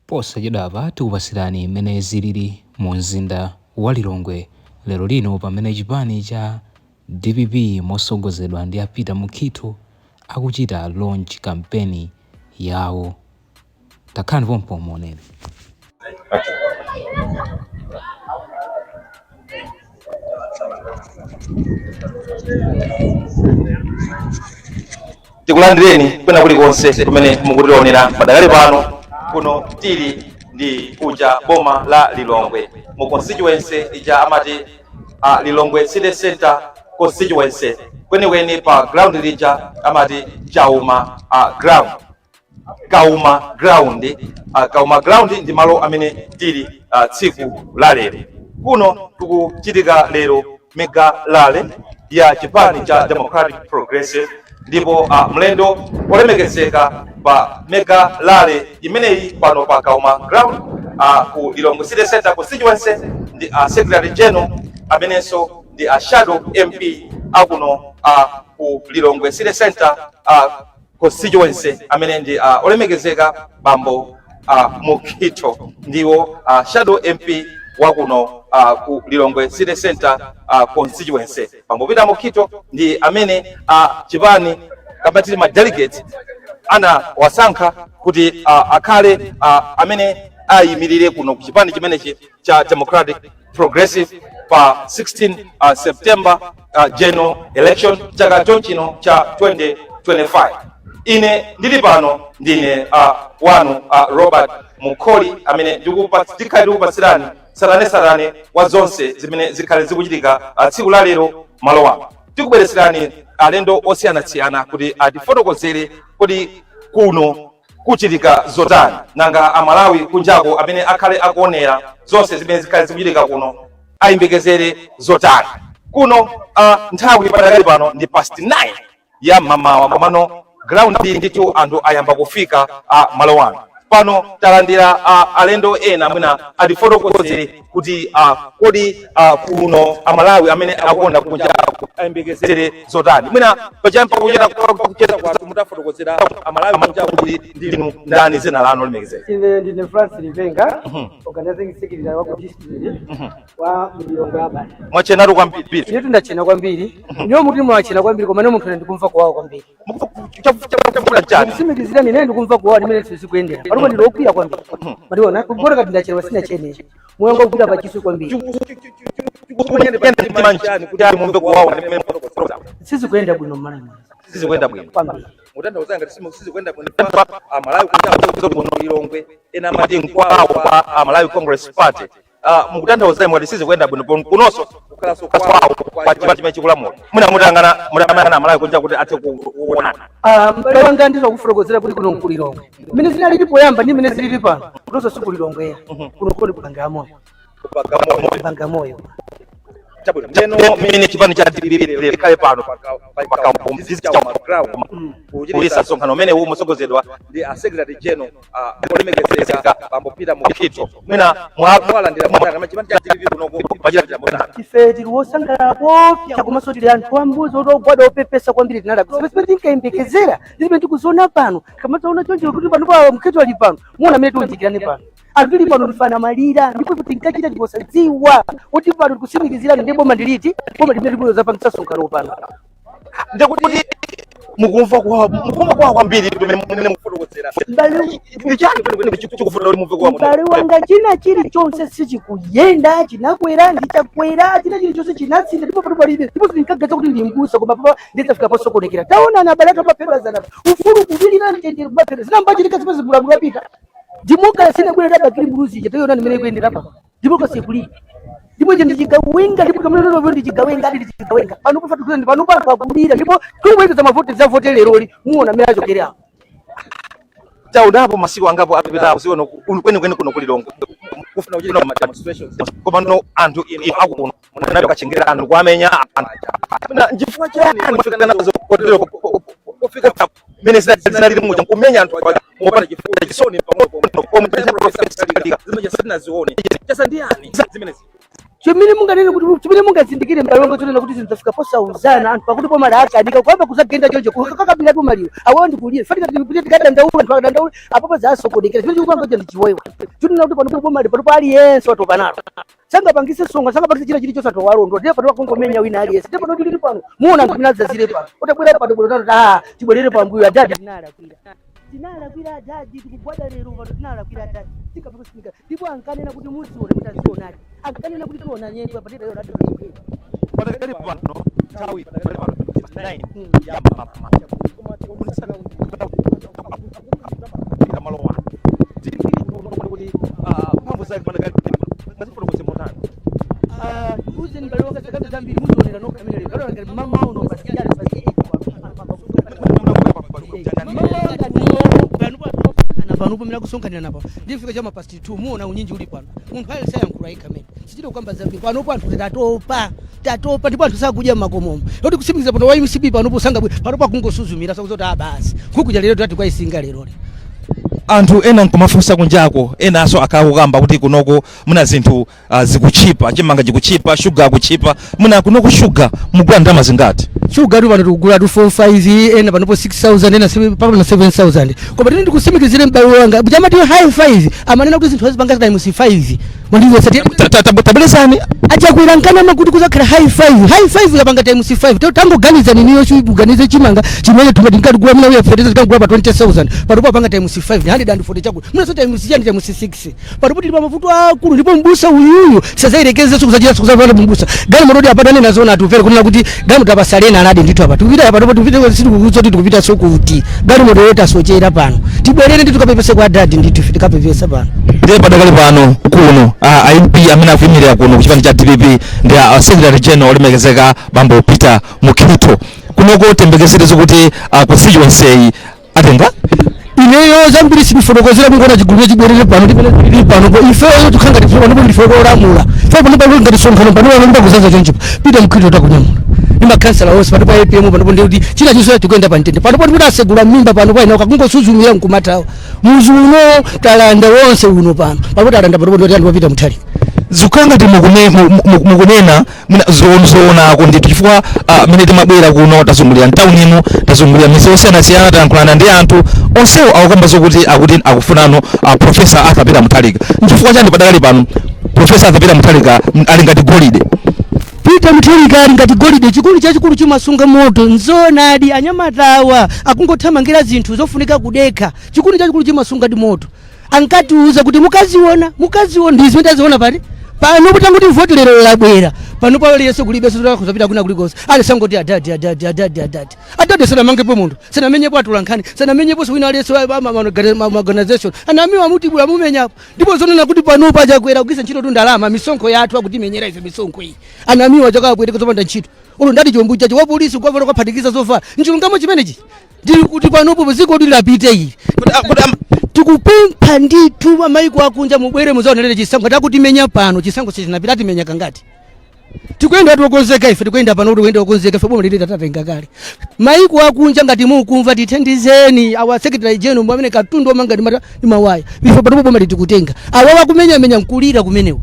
posachedwapa tikupasirani mmene zilili mu mzinda wa Lilongwe lero lino pamene chipani cha DPP mosogozedwa ndi apita mukhitu akuchita launch campaign yawo. Takhani pompo muoneni. Tikulandireni kwena kulikonse kumene mukutionera padakali pano kuno tili ndi kuja boma la Lilongwe mu constituency ija amati Lilongwe City Center constituency kwenikweni pa ground lija amati Kauma ground. Kauma ground ndi malo amene tili tsiku la lero. Kuno tikuchitika lero mega rally ya chipani cha Democratic Progressive ndipo mlendo olemekezeka pa mega rally imeneyi pano pa Kauma ground ku Lilongwe City Center constituency ndi Secretary General amenenso ndi Shadow MP akuno ku Lilongwe City Center constituency amene ndi olemekezeka bambo Mukito ndiwo Shadow MP wakuno ku Lilongwe City Center constituency. Bambo Pita Mukito ndi amene chipani kabatili ma delegate ana wasankha kuti akhale amene ayimirire kuno ku chipani chimenechi cha Democratic Progressive pa 16 September general election chaka chonchino cha 2025. Ine ndili pano ndine wanu Robert Mukoli amene ndikupasirani sarane wa zonse zimene zikhale zikuchitika tsiku la lero malo ano. Tikubweretserani alendo osiyanasiyana kuti atifotokozere kuti kuno kuchitika zotani nanga amalawi kunjako amene akhale akuonera zonse zimene zikhale zikuchitika kuno ayembekezere zotani. Kuno nthawi padakali pano ndi past 9 ya mamawa komano ground ndithu anthu ayamba kufika malo ano. Pano talandira alendo ena mwina atifotokozere kuti kodi kuno amalawi amene akuona kunjako ayembekezere zotani. Mwina pachamba kuchera kwa mutafotokozera amalawi kunjako kuti ndinu ndani zina lano limekezera. Ine ndine Francis Livenga, organizing secretary wa district wa Lilongwe abali. Mwachenatu kwambiri. Iyo ndachena kwambiri. Niyo muti mwachena kwambiri koma munthu ndikumva kwawo kwambiri. Chakula chani. Simikizira nine ndikumva kwawo nimene sizikuendera. Palipo ndilokwira kwambiri. Mariona kubora kati ndachena sina chene. Mwengo kupita pachisu kwambiri. Sisi kuenda bwino mara. Sisi kuenda bwino. Kwambiri. Mutanda uzanga sisi kuenda bwino. Amalawi kunja kuno Lilongwe ena mati nkwawo kwa Amalawi Congress Party. Mukutanda uzanga mwati sisi kuenda bwino kunoso kukala so kwawo kwa chipati chikulamula. Muna mutangana Amalawi kunja kuti ate kuona. Mbale wanga ndizo kufotokozera kuti kuno ku Lilongwe. Mine zina lili poyamba ndi mine zili pano. Kunoso siku Lilongwe. Kuno kodi kupanga moyo. Kupanga moyo. Teno mimi chipani cha DPP kale pano paka mpombizi cha ground kulisa sonkano mene huu musogozedwa ndi Secretary General olemekezeka bambo Pita Mukito mwina mwala ndira mwana kama chipani cha DPP kuno pajira jambo na ife tiliwosanga kopya komanso tili anthu ambuzi otogwada opepesa kwambiri tinala kusipesi tinkayembekezera zimene tikuzona pano kama taona choncho kuti pano pa Mukito ali pano muona mene tunjikirani pano anthu pano tifana malira ndipo kuti nkachita tiposadziwa kuti pano tikusimikizira ndi boma ndiliti boma limene libuyo zapangisa sonkano pano ndikuti mukumva kwa kwambiri tumene mufotokozera mbali ndichani kwene chikufuna uri mumve kwa mbali wanga china chili chonse sichikuyenda chinakwera ndichakwera china chili chonse chinatsinda ndipo pano palibe ndipo ndinkagaza kuti ndimbusa koma papa nditsafika posokonekera taona na balaka papera zana ufulu kubilira ntendere kupapera zinamba chilika zipazi bulabula pita Dimoka sina kwenda bakiri mburuzi chatoyo nani mene kwenda hapa. Dimoka sekuli. Ndipo je ndichigawenga ndipo kama ndio ndichigawenga ndichigawenga. Pano kufa tukuzenda pano pa kulira ndipo kumwe za mavote za vote leroli muona mirajo kelea. Taudapo masiku angapo apita usione kwene kuno kulilongo. Kufuna ujira na demonstrations. Koma no anthu akuno. Munanayo kachengera anthu kwamenya. Na njifua chani mufika nazo kotero kufika mene zinali mmoja kumenya anthu mopana chifuwa chisoni pamoja kwa professor zimenya sana zione. Sasa ndiani zimenezi. chimene munganene kuti chimene mungazindikire mbalongo chonena kuti zintafika posa uzana anthu pakuti pomala akadika kwamba kuzagenda chonje kakapinga tumaliwa awo ndikuliye fatika kuti tikadandaula anthu akadandaula apopo zasokonekera chimene chikupanga kuti chiwewe chonena kuti pano pomali pano pali yense watopa nalo sanga pangise songa sanga pangise chira chilichonse anthu warondo ndipo pano kungomenya wina aliyense ndipo pano tili pano muona anthu minazazire pano utabwera pano bwera tibwerere pambuyo adadi tinalakwira adadi tikugwada lero pano tinalakwira adadi tikapakusika ndipo ankanena kuti muzione kuti azionali ankanena kuti tiona nyenywa patita yo radio patakali pano tawi patakali pano 9 ya mama kamalowa kuti mambo zake patakali mazifuna kusemotana uze ndalonga zakazi zambiri muzionera no kamera lero ngati mama uno pasikali pano pomera kusonkanira napo ndifika chama past 2 muona unyinji uli pano munthu ali sayankhula ikamera sichito kwamba zambi pano anthu tatopa ndipo anthu sakuja makomomo loti kusimikiza pano wa MCB pano posanga pano pakungosuzumira sakuzoti basi kukuja lero tati kwa isinga lero anthu ena nkumafunsa kunjako ena aso akakukamba kuti kunoko muna zinthu zikuchipa chimanga chikuchipa sugar kuchipa muna kunoko sugar mugula ndama zingati sugar tu pano tikugula tu 45 ena panopo 6000 ena pano 7000 koma tini ndikusimikizire mbalo wanga bujamati high 5 amanena kuti zinthu zipanga times 5 mwandizo sati tabelezani acha kuirankana makuti kuzakhala high 5 yapanga times 5 tangoganiza niniyo shuganize chimanga chimene tumadingati mina uya fertilizer tikagula pa 20000 panopo apanga times 5 140 chakula muna soti times 6 panopo tili pa mafuta akulu ndipo mbusa uyuyu sazairekeze sukuzachira sukuzapata mbusa gani morodi apatane nazona atupere kunena kuti gani mutapasalena anadi ndithu apa tupita panopo tupite siti kukuzoti tikupita sokuti gani modoleta sochera pano tibwerere ndi tukapepese kwa dadi ndithu tikapepesa pano ndiye padakali pano kuno IMP amene akuyimirira kuno kuchipani cha DPP ndi Secretary General olemekezeka bambo Peter Mukito kunoko tembekeserezo kuti constituency atenga ineyo zambiri simifotokozera mungona chigulu chibwerere pano tipene pano ifeyo tukhanga tifuna ndipo ndifoko olamula fo pano pano ngati sonkhano pano wanondo kuzaza chonchipa Peter Mukito takunyamula ima kansala wose pano pa APM pano ndi china chinso tikuyenda pa ntende pano pano asegula mimba pano pa ina ukakungosuzumira mkumatawo muzuno talanda wonse uno pano pano talanda pano ndi anthu Peter Mutali zikanga mukunena zoona ko ndithu chifukwa mene timabwera kuno tazungulira town ino tazungulira mizi yosiyanasiyana tayankhulana ndi anthu onsewo akukamba zokuti akufunano Professor Arthur Peter Mutharika nchifukwa chani padakali pano Professor Arthur Peter Mutharika ali ngati golide Peter Mutharika ali ngati golide chikulu chachikulu chimasunga moto nzonadi anyamatawa akungothamangira zinthu zofunika kudekha chikulu chachikulu chimasunga ndi moto ankatiuza kuti mukaziona ndizi mtaziona pano kuti nguti vote lero labwera pano pale yeso kulibeso zakuzapita kuna kuligosa ali sangoti adadi sana mangepo munthu sana menyepo atulankhani sana menyepo wina aliyeso organization anamiwa muti bula mumenyapo ndipo zonena kuti pano paja kwera kugisa ntchito tu ndalama misonkho yathu akuti menyera ife misonkho iyi anamiwa chakabweteka zopanda ntchito ulo ndati chombo chacho wa polisi kwa vona kwaphatikiza zovala nchilungamo chimenechi ndili kuti panopo ziko dilapite iyi tikupempha ndithu amaiko akunja mubwere muzaonelere chisango takutimenya pano chisango chinapita timenya kangati tikuyenda tokonzeka ife tikuyenda pano tikuyenda tokonzeka ife bomwe tatatenga kale maiko akunja ngati mukumva tithandizeni awa Secretary General amene katundu omanga ndi mawaya ife pano bomwe tikutenga awa wakumenya nkulira kumenewo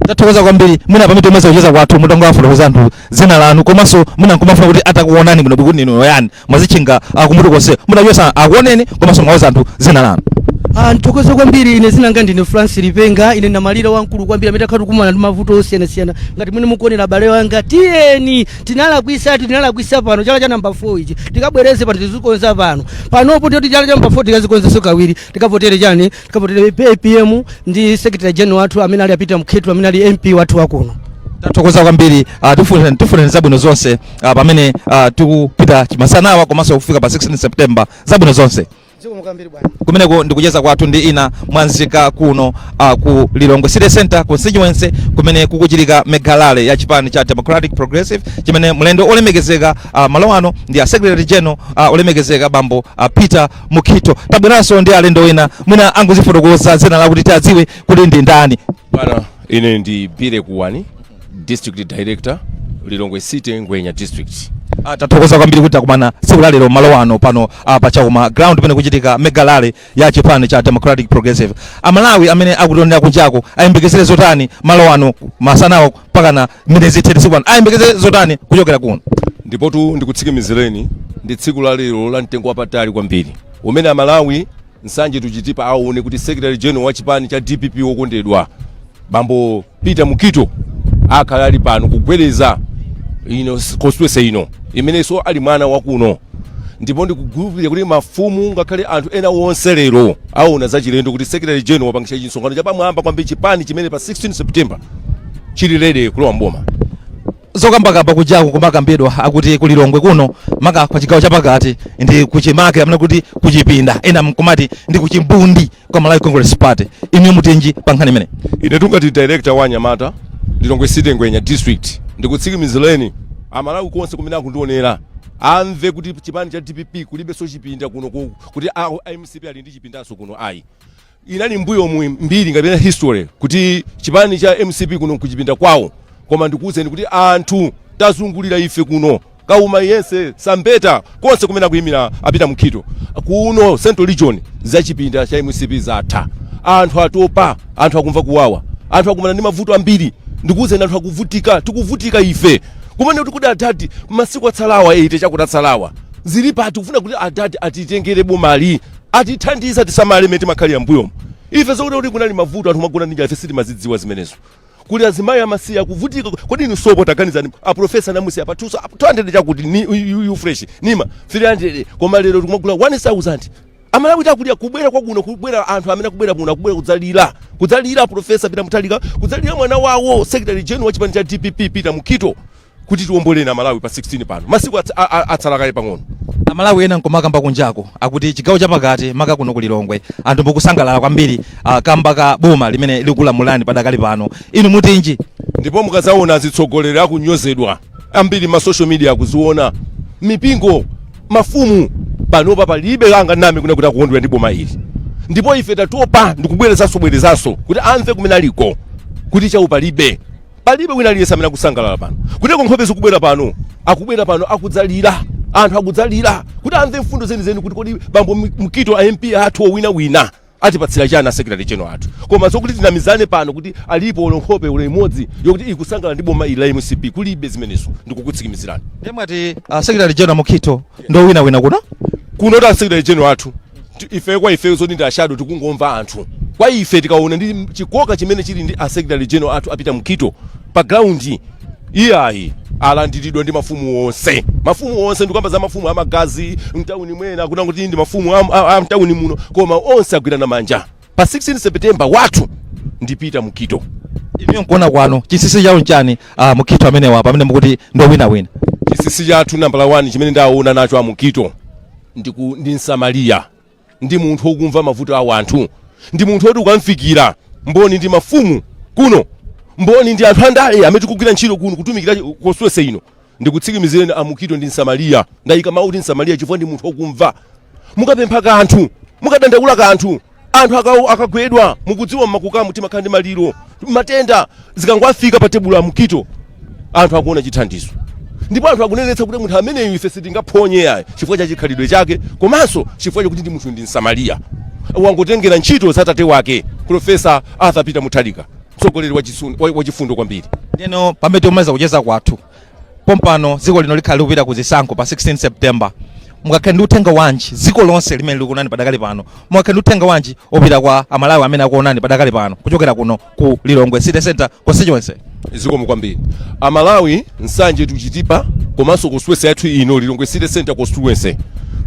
tathokoza kwambiri muna pamene tomweza kucheza kwathu mutangwafuna kuzanthu zina lanu komanso muna nkumafuna kuti atakuonani kuno kuti nino yani mwazichinga kumutu konse munachosa akuoneni komanso mwawoza anthu zina lanu nthokoza kwambiri ine zinanga ndine France Lipenga ine namalira wankulu kwambiri amene akhatu kumana ndi mavuto osiyanasiyana ngati mwene mukuonera abale wanga tiyeni tinalakwisa pano chala cha namba 4 ichi tikabwereze pano tizikonza panopo ndoti chala cha namba 4 tikazikonza so kawiri tikavotere chani tikavotere APM ndi Secretary General wathu amene ali Peter Mukito amene ali MP wathu wakuno tathokoza kwambiri tifune zabwino zonse pamene tikupita chimasanawa komanso kufika pa 16 September zabwino zonse kumeneko ndikucheza kwathu ndi ina mwanzika kuno ku Lilongwe City Center constituency kumene kukuchitika megalale ya chipani cha Democratic Progressive chimene mlendo olemekezeka malo ano ndi Secretary General olemekezeka bambo Peter Mukito tabweranso ndi alendo ena mwina anguzifotokoza zina la kuti tadziwe kuti ndi ndani bana ine ndi Bire Kuwani District Director Lilongwe City Ngwenya District Tathokoza kwambiri kuti takumana tsiku la lero malo ano pano pa Chauma ground pene kuchitika mega rally ya chipani cha Democratic Progressive. Amalawi amene akutonera kunjako ayembekezere zotani malo ano masanawo mpaka na minezi 31 ayembekezere zotani kuchokera kuno. Ndipo tu ndikutsikimizireni ndi tsiku la lero la mtengo wapatali kwambiri umene Amalawi nsanje tuchitipa aone kuti Secretary General wa chipani cha DPP wokondedwa Bambo Peter Mukito akhala ali pano kugwereza ino constituency ino imeneso ali mwana wakuno. Ndipo ndikugupira kuti mafumu ngakhale anthu ena wonse lero aona za chilendo kuti Secretary General wapangisha chisonkhano cha pamwamba kwambiri chipani chimene pa 16 September chili lede kulowa mboma. Zokambakamba kujako kumakambedwa akuti ku Lilongwe kuno maka kwa chigawo chapakati ndi kuchimake amene kuti kuchipinda ena mkumati ndi kuchimbundi kwa Malawi Congress Party. Inu mutenji pankhani imene. Ine tungati director wa Nyamata Lilongwe City Ngwenya district ndikutsikimizireni Amalawi konse kumene akundionera amve kuti chipani cha DPP kulibe so chipinda kuno kuti MCP ali ndi chipindaso kuno ayi. Inali mbuyo mbiri ngapena history kuti chipani cha MCP kuno kuchipinda kwawo. Koma ndikuuzeni kuti anthu tazungulira ife kuno kauma yense Sambeta konse kumene akuyimira apita Mukito kuno Central Region za chipinda cha MCP zatha. Anthu atopa, anthu akumva kuwawa, anthu akumana ndi mavuto ambiri. Ndikuuzeni anthu akuvutika, tikuvutika ife. Kumene kuti kudi atati masiku atsalawa ite chakutatsalawa zilipa tikufuna kuti atati atitengere bomali atithandiza tisamale meti makhali ya mbuyo. Ife zokuti kunali mavuto anthu magona ninja ife siti mazidziwa zimenezo. Kuti azimayi amasiya kuvutika kodi inu sopo taganizani a professor namusi apa 200 chakuti you fresh nima 300 koma lero tikumagula 1000. Amalawi takulia kubwera kwa kuno kubwera anthu amene kubwera kuno kubwera kudzalira professor Peter Mutalika kudzalira mwana wawo Secretary General wa chipani cha DPP Peter Mukito kuti tiomboleni Amalawi pa 16 pano masiku atsalakale pang'ono. Amalawi ena nkomakamba kunjako akuti chigawo chapakati maka kuno ku Lilongwe anthu mbukusangalala kwambiri kamba ka boma limene likulamulani padakali pano. Inu mutinji ndipo mukazaona zitsogoleri akunyozedwa ambiri ma social media akuziona mipingo mafumu panopa palibe anga nami kuna kuti akukondwera ndi boma ili. Ndipo ife tatopa ndikubwerezanso kuti amve kumene aliko kuti chawo palibe wina aliyense amene akusangalala pano kuti nkhope zikubwera pano akubwera pano akudzalira anthu akudzalira kuti amve mfundo zenizeni kuti kodi Bambo Mukito MP athu wina atipatsira chana Secretary General athu koma zokuti tinamizane pano kuti alipo nkhope ule imodzi yokuti ikusangalala ndi boma ila MCP kulibe zimenezo ndikukutsikimizirani. Ndemati Secretary General Mukito ndo wina kuno ta Secretary General athu ife kwa ife zoti ndi ashado tikungomva anthu kwa ife tikaona ndi chikoka chimene chili ndi Secretary General athu apita Mukito pa ground iyayi alandiridwa ndi mafumu onse ndikamba za mafumu amagazi mtauni mwena kuna kuti ndi mafumu mtauni muno koma onse agwirana manja pa 16 September watu ndipita Mukito. Imi nkuona kwano chisisi chawo nchani Mukito amene wapa amene mukuti ndo wina chisisi chathu number 1 chimene ndaona nacho a Mukito ndi Nsamalia ndi munthu okumva mavuto a anthu ndi munthu oti ukamfikira mboni ndi mafumu kuno mboni ndi anthu andale amene tikugwira ntchito kuno kutumikira constituency ino ndikutsikimizireni a Mukito ndi Nsamalia ndayika mauti Nsamalia chifukwa ndi munthu okumva mukapempha kanthu mukadandaula kanthu anthu akagwedwa mukudziwa mmakukamu timakhala ndi maliro matenda zikangwafika pa tebulo a Mukito anthu akuona chithandizo. Ndipo anthu akunenetsa kuti munthu amene ife sitingaphonye yayi chifukwa cha chikhalidwe chake komanso chifukwa chakuti ndi munthu ndi Nsamalia wangotengera ntchito za tate wake Professor Arthur Peter Mutalika mtsogoleri wa chifundo kwambiri. Ndeno pamene tikumaliza kucheza kwathu pompano dziko lino likhala likupita ku zisankho pa 16 September mukakhale ndi uthenga wanji dziko lonse limene likuonani padakali pano mukakhale ndi uthenga wanji opita kwa Amalawi amene akuonani padakali pano kuchokera kuno ku Lilongwe City Center constituency. Zikomo kwambiri Amalawi nsanje tuchitipa komanso constituency yathu ino Lilongwe City Center constituency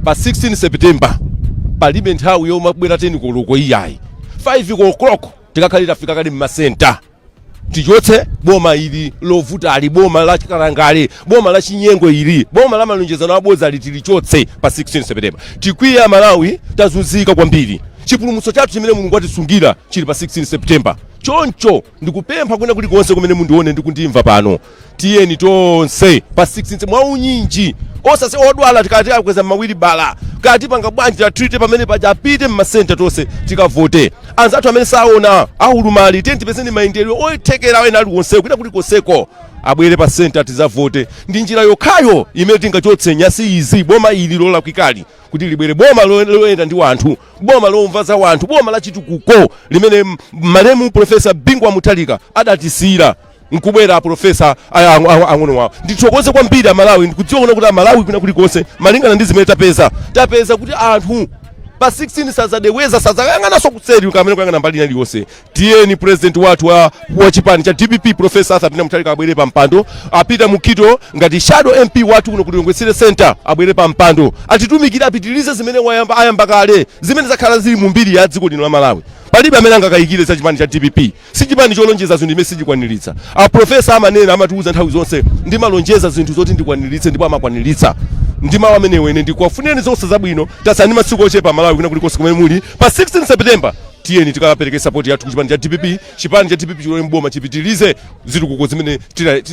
pa 16 September palibe nthawi yomwe kubwera 10 koloko iyayi 5 o'clock tikakhalira Afika kali m'masenta tichotse boma ili lovuta ali boma la Chikalangale boma la Chinyengo ili boma la malonjezano abodza ali tilichotse pa 16 September tikwiya Malawi tazunzika kwambiri chipulumutso chathu chimene Mulungu atisungira chili pa 16 September choncho ndikupempha kuna kuti konse kumene mundione ndikundimva pano tiyeni tonse pa 16 mwa unyinji osase odwala tikati akweza mawiri bala kati panga bwanji ta treat pamene paja apite m'masenta tonse tikavote anzathu amene saona ahulumali 10% maendelero oitekera wena ali wonse kuita kuti koseko abwere pa center tizavote. Ndi njira yokhayo imene tingachotse nyasi izi boma ili lolakwikali kuti libwere boma loyenda ndi wanthu, boma lomva za wanthu, boma la chitukuko limene malemu Profesa Bingwa Mutharika adatisira nkubwera Profesa ang'ono wawo. Ndithokoze kwambiri Malawi ndikudziwa kuti Malawi kuna kulikonse malingana ndi zimene tapeza kuti anthu pa 16 sazadeweza sazayang'ana sokuseri ukamene kuyang'ana mbali iliyonse. Tiyeni president wathu wa chipani cha DPP Profesa Arthur Mutharika abwere pa mpando, apita mukito ngati shadow MP wathu kuno kuti Lilongwe Center abwere pa mpando, atitumikire apitilize zimene ayamba kale, zimene zakhala zili mu mbiri ya dziko lino la Malawi. Palibe amene angakayikire za chipani cha DPP. Si chipani cholonjeza zinthu imene sichikwaniritsa. Profesa amanena amatiuza nthawi zonse ndi malonjeza zinthu zoti ndikwaniritse ndipo amakwaniritsa. Ndi mawu amenewo ine ndikuwafunireni zonse zabwino, tasani masiku ochepa Malawi kuna kulikonse kumene muli. Pa 16 September tiyeni tikapereke support yathu kuchipani cha DPP, chipani cha DPP chilo mboma chipitilize zitukuko zimene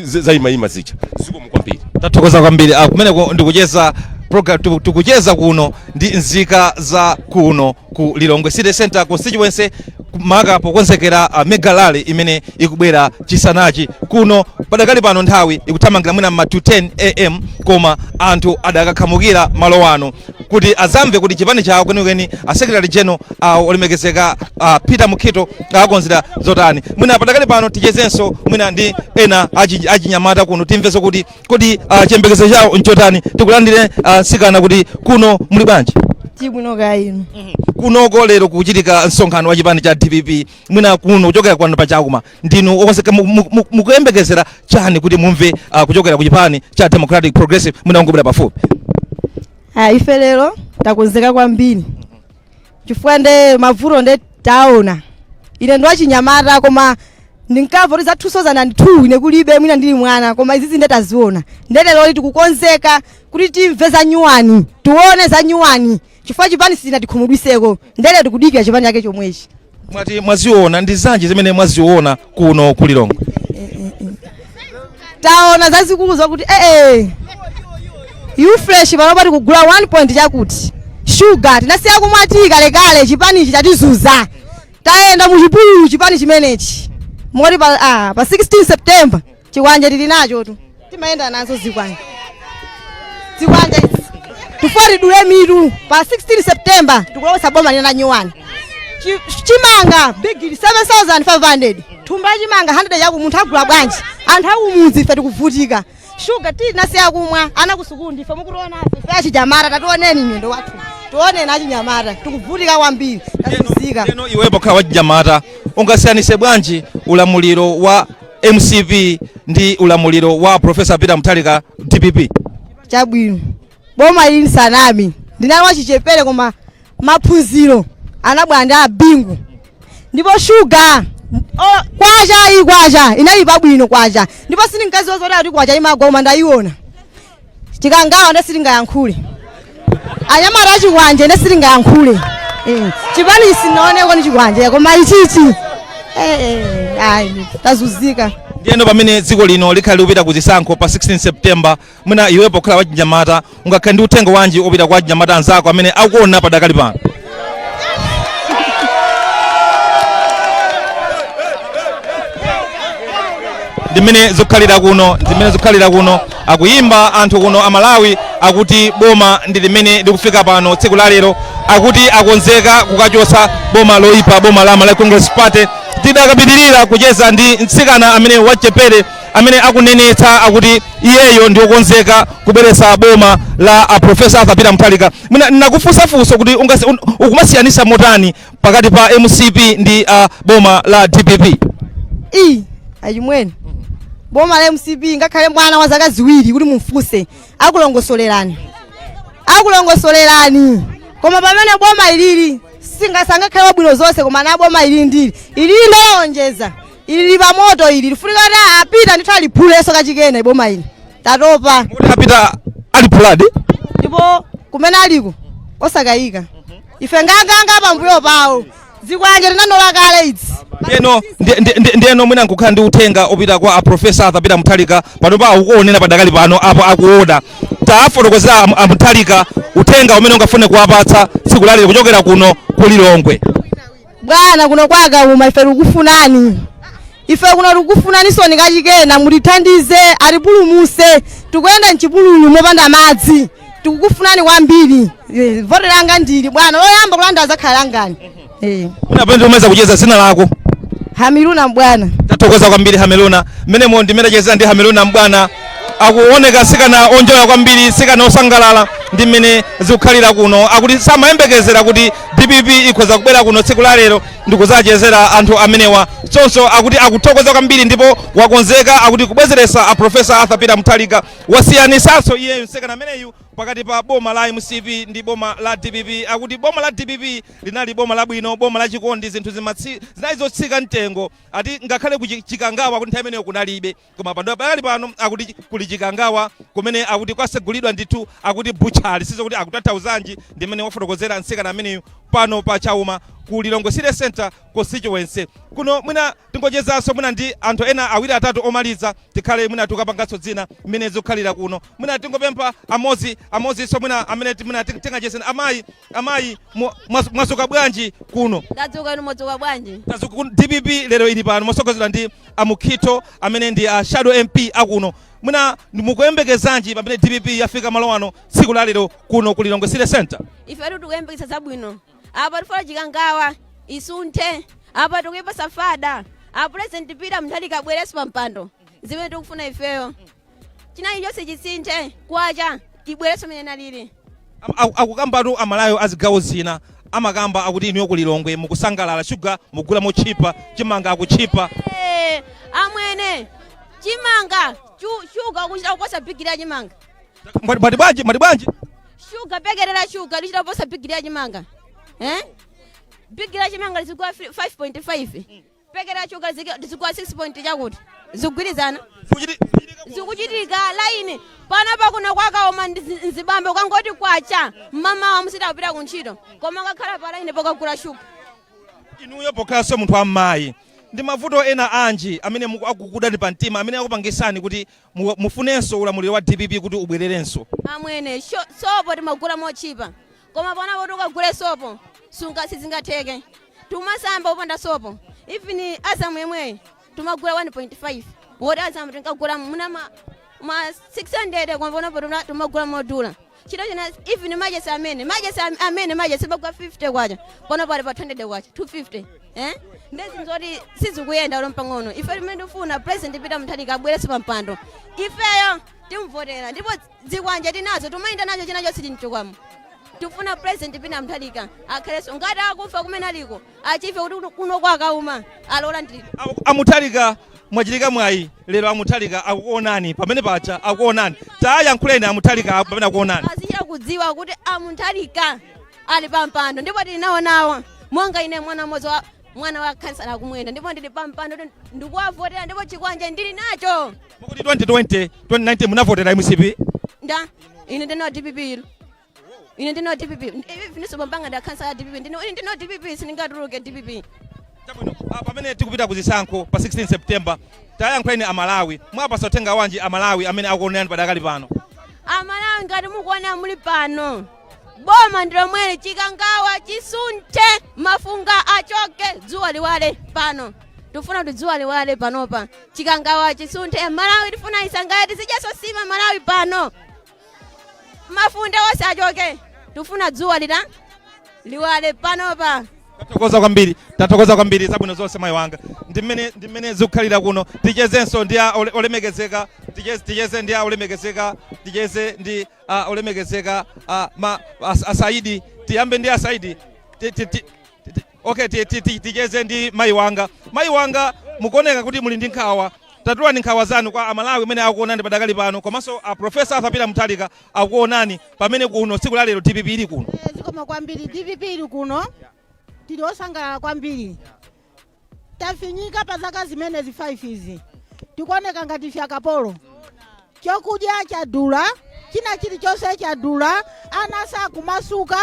zayima zija. Siko mukwambiri. Tathokoza kwambiri. Kumene ndikucheza program tukucheza kuno ndi nzika za kuno ku Lilongwe City Center constituency maka pokonzekera mega rally imene ikubwera chisanachi kuno padakali pano nthawi ikuthamangira mwina ma 10 am koma anthu adakakhamukira malo wano kuti azamve kuti chipani chawo kwenikweni Secretary General olemekezeka Peter Mukhito akonzera zotani. Mwina padakali pano tichezenso mwina ndi ena achinyamata kuno timveso kuti kodi chiyembekezo chawo nchotani. Tikulandire sikana kuti kuno muli bwanji? Tibwino kaino. Kunoko lero kuchitika msonkhano wa chipani cha DPP mwina kuno kuchokera kwanu pachakuma ndinu okonseka mukuyembekezera chani kuti mumve kuchokera ku chipani cha Democratic Progressive mwina ungobwera pafupi? Ife lero takonzeka kwambiri chifukwa nde mavuto nde taona ine ndo achinyamata koma ndinkamva za 2002 ine kulibe mwina ndili mwana koma izizi nde taziona ndete lero tikukonzeka kuti timve za nyuwani tuone za nyuwani chifukwa chipani sina tikhumudwiseko ndele tikudikira chipani yake chomwechi. Mwati mwaziona ndi zanji zimene mwaziona kuno ku Lilongwe? Taona zazikulu zokuti you fresh panopa tikugula 1 point chakuti sugar tinasiya kumwati kale chipani ichi chatizuza taenda muchipululu chipani chimenechi moti pa 16 September chikwanja tili nacho tu timaenda nazo zikwanja tufori dule miru pa 16 September tukulosa boma lina nyuwani chimanga bigili 7,500 tumba chimanga 100 yaku munthu agula bwanji anthu akumuzi ife tikuvutika sugar tii nasiya kumwa ana kusukundi ife mukuona ife achijamara tationeni nyendo wathu tuone na chinyamata tikuvutika kwambiri tasuzika. Leno iwepo kha wachijamata ungasiyanise bwanji ulamuliro wa MCP ndi ulamuliro wa Profesa Peter Mutharika DPP? Chabwino boma ili sanami ndinali wachichepere koma maphunziro anabwanda bingu ndipo sugar kwacha inali pabwino kwacha ndipo sini mkazi wazona kuti kwacha imagoma ndaiona chikangawa nda silingayankhule anyamata chikwanje nda silingayankhule chipani sinaoneko ni chikwanje koma ichichi tazuzika. Ndieno pamene dziko lino likhali upita kuzisankho pa 16 September mwina iwepo khala wachinyamata ungakhale ndi uthenga wanji upita kwa achinyamata anzako amene akuona padakali pano? Ndimene zokhalira kuno akuyimba anthu kuno Amalawi akuti boma ndi limene likufika pano tsiku la lero akuti akonzeka kukachosa boma loipa boma la Malawi Congress Party. Tidakapitirira kucheza ndi nsikana amene wachepere amene akunenetsa akuti iyeyo ndi okonzeka kubweretsa boma la Profesa Arthur Peter Mutharika. Mwina nakufunsafunso kuti ukumasiyanisa motani pakati pa MCP ndi boma la DPP? Achimwene boma la MCP ngakhale mwana wa zaka ziwiri kuti mumfuse akulongosolerani koma pamene boma ilili singasangakhale wabwino zonse koma na boma ili ndili ndalonjeza ili pa moto ili lifunika kuti apita ndithu aliphuleso kachikene boma ili tatopa kuti apita aliphuladi ndipo kumene aliko osakayika ife nganganga pambuyo pawo zikwanje tinanola kale idzi. Ndieno mwina nkukhala ndi uthenga opita kwa Profesa Arthur Peter Mutharika panopa akuonera padakali pano apo akuoda tafotokozera Mutharika uthenga umene ungafune kuwapatsa tsiku lalero kuchokera kuno ku Lilongwe. Bwana kuno kwaga uma ife tikufunani ife kuno tikufuna ni kachikena mulithandize atipulumuse tikuyenda mchipululu mopanda madzi tikukufunani kwambiri vote langa ndili bwana oyamba kulanda azakhala langani unapenda umeza kucheza sina lako Hamiluna mbwana tathokoza kwambiri Hamiluna menemo ndimene cheza ndi Hamiluna mbwana akuoneka sikana onjoya kwambiri sikana osangalala ndi mmene zikukhalira kuno akuti samayembekezera kuti DPP ikhoza kubwera kuno tsiku la lero ndikuzachezera anthu amenewa sonso akuti akuthokoza kwambiri ndipo wakonzeka akuti kubwezeresa a Professor Arthur Peter Mutharika wasiyanisanso iyeyo nsekana ameneyu pakati pa boma la MCP ndi boma la DPP akuti boma la DPP linali boma labwino boma la chikondi zinthu zinazotsika mtengo ati ngakhale kuchikangawa kuti nthawi imeneyo kunalibe koma pakali pano akuti kuli chikangawa kumene akuti kwasegulidwa ndithu akuti butchali sizo kuti akutathauzanji ndi mmene wafotokozera nsekana ameneyu pano pa Chauma ku Lilongwe City Center constituency kuno mwina tingochezanso mwina ndi anthu ena awiri atatu omaliza tikhale mwina tukapanganso dzina mmene zikukhalira kuno mwina tingopempha amozi so mwina amene mwina tingachezeni amayi mwazuka bwanji kuno ndadzuka inu mwadzuka bwanji DPP lero ili pano mosogozedwa ndi amukhito amene ndi shadow MP akuno mwina mukuyembekezanji pamene DPP yafika malo ano tsiku la lero kuno ku Lilongwe City Center ife tikuyembekeza zabwino apa tifuna chikangawa isunthe apa tikuipa safada a President Peter Mutharika abwereso pa mpando zimene tikufuna ifeyo chinayi chonse chisinthe kwacha tibwereso mene nalili akukambatu amalayo azigawo zina amakamba akuti inu ku Lilongwe mukusangalala shuga mugula mochipa chimanga akuchipa amwene chimanga shuga kuchita kuposa bigiri chimanga mwati bwanji shuga pekerera shuga lichita kuposa bigiri chimanga bigiri chimanga lizikuwa 5.5 pekerera shuga lizikuwa 6 chakuti zikugwirizana zikuchitika laini panapa kuno kwakaoma nzibambe kwangoti kwacha mama wa musita kupita kuntchito koma ngakhala pa laini pokagula shuga inuyo pokhalanso munthu am'mayi ndi mavuto ena anji amene akukudani pa mtima amene akupangisani kuti mufunenso ulamuliro wa DPP kuti ubwererenso amwene sopo timagula mochipa koma panapo tukagule sopo sizingatheke tumasamba upanda sopo even Azam yemwe tumagula 1.5 woti Azam tinkagula muna ma 600 koma panapo tumagula modula chito china even majesi amene majesi bagwa 50 kwacha panapo ali pa 200 kwacha 250 ndezi nzoti sizikuyenda ulo mpang'ono ife limene tifuna President Peter Mutharika abwereso pa mpando ifeyo timvotera ndipo zikwanja tinazo tumayenda nacho chinacho sitinchokwamo tifuna President Peter Mutharika akhaleso ngati akufa kumene aliko achife kuti kuno kwakauma alola ndili amutharika mwachitika mwayi lero amutharika akuonani pamene pacha akuonani tayankhuleni amutharika pamene akuonani azichita kudziwa kuti amutharika ali pa mpando ndipo tilinawonawa monga ine mwana wa kansala kumwenda ndipo ndili pa mpando ndikuwavotera ndipo chikwanja ndili nacho kuti 2019 munavotera MCP ine ndino DPP ine ndino DPP ifiniso pambanga nda kansala DPP ine ndino DPP siningatuluke DPP chabwino pamene tikupita kuzisankho pa 16 September tayankhuleni amalawi mwapasa uthenga wanji amalawi amene akuonani padakali pano amalawi ngati mukuona muli pano boma ndilo mwene chikangawa chisunthe mafunga achoke dzuwa liwale pano tifuna kuti dzuwa liwale panopa chikangawa chisunthe malawi tifuna isangati sijaso sima malawi pano mafunde wose achoke tifuna dzuwa liwale panopa tathokoza kwambiri zabwino zonse mayi wanga ndimene zikukhalira kuno tichezenso ndi olemekezeka ticheze ndi olemekezeka ticheze ndi olemekezeka asaidi tiyambe ndi asaidi okay ticheze ndi mayi wanga mukuoneka kuti muli ndi nkhawa tatulani nkhawa zanu kwa amalawi amene akuonani padakali pano komanso a Professor Arthur Peter Mutharika akuonani pamene kuno tsiku la lero DPP ili kuno zikoma kwambiri DPP ili kuno tili osangalala kwambiri tafinyika pa zaka zimenezi 5 izi tikuoneka ngati fya kapolo chokudya chadula china chilichonse chadula ana sakumasuka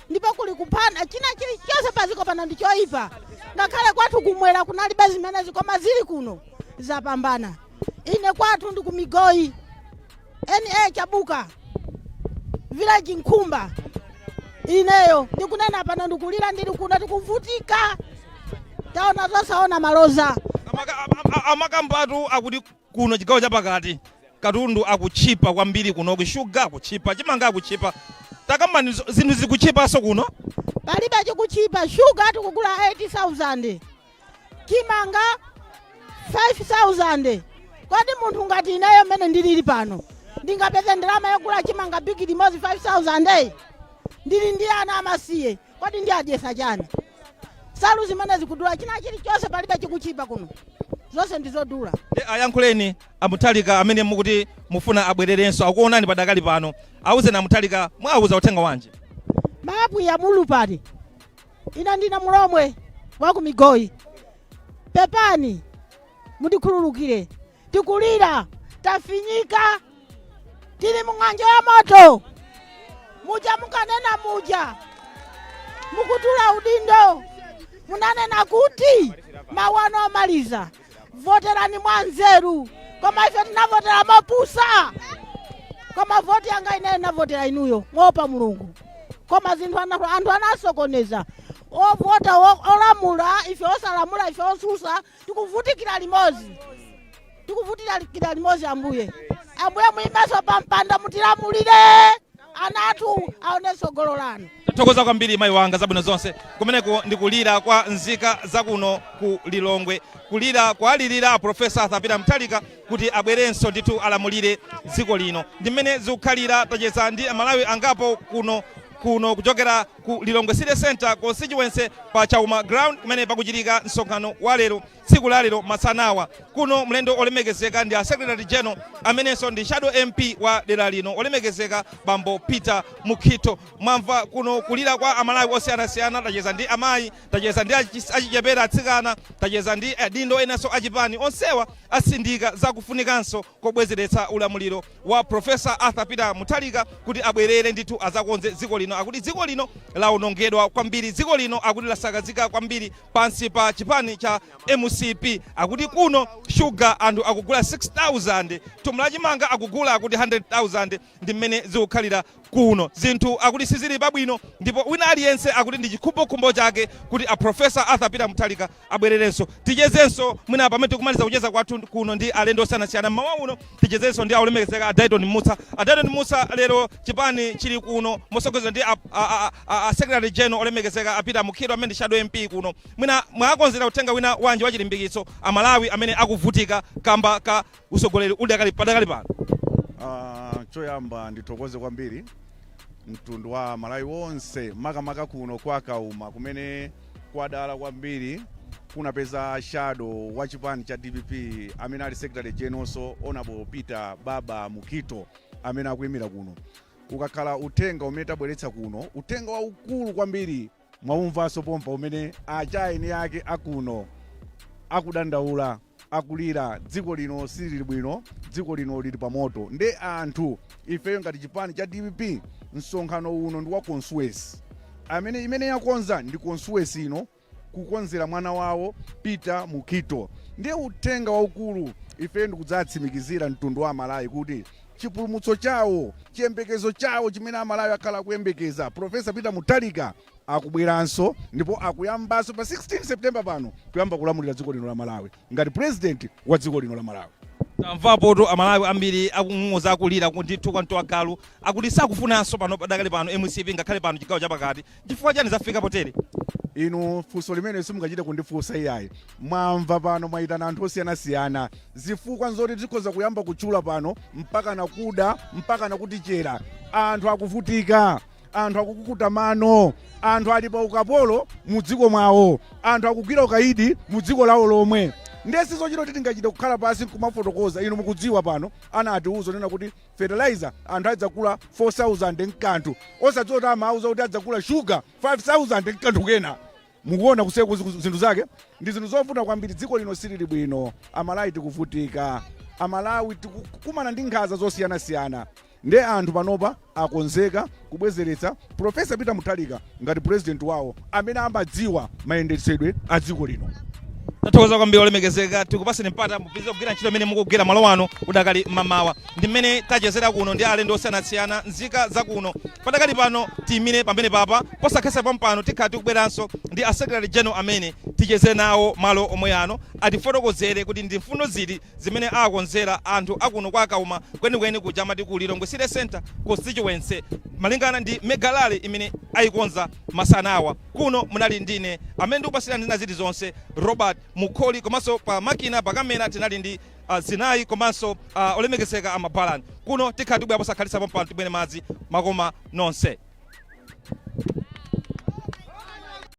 ndipo kuli kuphana china chilichonse paziko pano ndichoipa ngakhale kwathu kumwera kunalibe zimenezi koma zili kuno zapambana ine kwathu ndi kumigoyi NA Chabuka village Nkhumba ineyo ndikunena pano ndikulira ndili kuno tikuvutika taona zosaona maloza amakambatu akuti kuno chigawo chapakati katundu akuchipa kwambiri kuno kushuga akuchipa chimanga akuchipa takamani zinthu zikuchipaso kuno palibe chikuchipa shuga tikugula 80,000 chimanga 5,000 kwati munthu ngati ineyo mene ndilili pano ndingapeze ndalama yogula chimanga bigi limozi 5,000 ndili ndi ana amasiye kwati ndi adyesa chani salu zimene zikudula china chilichonse palibe chikuchipa kuno zonse ndizodula. Ayankhuleni Amuthalika amene mukuti mufuna abwererenso akuonani padakali pano awuzeni Amuthalika mwauza uthenga wanje mapu ya mulu pati ina ndina mulomwe wakumigoyi pepani mutikhululukire tikulira tafinyika tili mung'anjo ya moto muja mukanena muja mukutula udindo munanena kuti mawano amaliza voterani mwanzeru koma ife tinavotera mapusa koma voti yanga ine navotera inuyo mwopa mulungu koma zinthu anthu anasokoneza ovota olamula ife osalamula ife osusa tikuvutikira limozi ambuye muimeso pampanda mutilamulire anatu aone sogolo lanu. Tathokoza kwambiri mayi wanga zabwino zonse kumeneko ndikulira kwa nzika zakuno ku Lilongwe kulira kwa alilira Profesa Arthur Muthalika kuti abwerenso ndithu alamulire dziko lino ndimene zikukhalira tacheza ndi Malawi angapo kuno kuchokera ku Lilongwe City Center constituency pa Chauma ground kumene pakuchitika msonkhano wa lero tsiku la lero masanawa kuno mlendo olemekezeka ndi Secretary General amenenso ndi Shadow MP wa dera lino olemekezeka Bambo Peter Mukhito mwamva kuno kulira kwa Amalawi osiyanasiyana tacheza ndi amayi tacheza ndi achichepera atsikana tacheza ndi adindo enanso achipani onsewa asindika zakufunikanso kobwezeretsa ulamuliro wa Profesa Arthur Muthalika kuti abwerere ndithu azakonze dziko lino akuti dziko lino laonongedwa kwambiri dziko lino akuti lasakazika kwambiri pansi pa chipani cha MCP akuti kuno sugar anthu akugula 6,000 tumula chimanga akugula akuti 100,000 ndi mmene zikukhalira kuno zinthu akuti sizili pabwino ndipo wina aliyense akuti ndi chikhumbokhumbo chake kuti a Profesa Arthur Muthalika abwererenso tichezenso mwina pamene tikumaliza kucheza kwathu kuno ndi alendo osiyanasiyana mmawa uno tichezenso ndi aulemekezeka Adaiton Musa lero chipani chili kuno mosogozera ndi Secretary General olemekezeka Peter Mukhito amene ndi Shadow MP kuno mwina mwakonzera uthenga wina wanje wachilimbikitso Amalawi amene akuvutika kamba ka usogoleri udakali padakali pano. Choyamba ndithokoze kwambiri mtundu wa Malawi wonse makamaka kuno kwa Kauma kumene kwadala kwambiri kunapeza shadow wa chipani cha DPP amene ali Secretary General so Honorable Peter Baba Mukhito amene akuyimira kuno ukakhala uthenga umene tabweretsa kuno uthenga waukulu kwambiri mwaumvanso pompa umene achaini yake akuno akudandaula akulira dziko lino silili bwino dziko lino lili pamoto nde anthu ifeyo ngati chipani cha DPP msonkhano uno ndi wa consuency amene imene yakonza ndi consuency ino kukonzera mwana wawo Peter Mukhito ndiye uthenga waukulu ifeyo ndikudzatsimikizira mtundu wa Malawi kuti chipulumutso chawo chiyembekezo chawo chimene Amalawi akhala kuyembekeza Profesa Peter Muthalika akubweranso ndipo akuyambanso pa 16 September pano kuyamba kulamulira dziko lino la Malawi ngati president wa dziko lino la Malawi. Tamvapo to Amalawi ambiri akung'oza akulira kuti thukanto agalu akuti sakufunanso pano padakali pano MCP ngakhale pano chigawo chapakati chifukwa chani zafika potere inu funso limene simungachite kundifunsa iyayi mwamva pano mwayitana anthu osiyanasiyana zifukwa nzoti tikhoza kuyamba kuchula pano mpaka nakuda mpaka nakutichera anthu akuvutika anthu akukukuta mano anthu ali pa ukapolo mu dziko mwawo anthu akugwira ukaidi mu dziko lawo lomwe ndesi zochita kuti tingachite kukhala pasi kumafotokoza inu mukudziwa pano ana atiuzo nena kuti fertilizer anthu adzakula 4,000 mkanthu osadziwa kuti amauza kuti adzakula sugar 5,000 mkanthu kena mukuona kuseku zinthu zake ndi zinthu zovuta kwambiri dziko lino silili bwino Amalawi tikuvutika Amalawi tikukumana ndi nkhanza zosiyanasiyana nde anthu panopa akonzeka kubwezeretsa Profesa Peter Muthalika ngati president wawo amene amadziwa mayendetsedwe a dziko lino. Tathokoza kwambiri olemekezeka tikupaseni mpata mupitirize kugwira ntchito imene mukugwira malo wano udakali mamawa ndi mmene tachezera kuno ndi alendo osiyanasiyana nzika zakuno padakali pano tiyimire pamene papa posakhetsa Pompano tikhala tikubweranso ndi a Secretary General amene ticheze nawo malo omwe ano atifotokozere kuti ndi mfundo zili zimene akonzera anthu akuno kwa Kauma kwenikweni kuja mati ku Lilongwe City Center constituency malingana ndi megalale imene ayikonza masanawa. Kuno munali ndine amene ndikupasirani ndina ziti zonse Robert Mukholi, komanso pa makina pa kamera tinali ndi Zinayi komanso olemekezeka amabalani. Kuno tikhala tikubwera posakhalitsa Pompano tibwene madzi makoma nonse.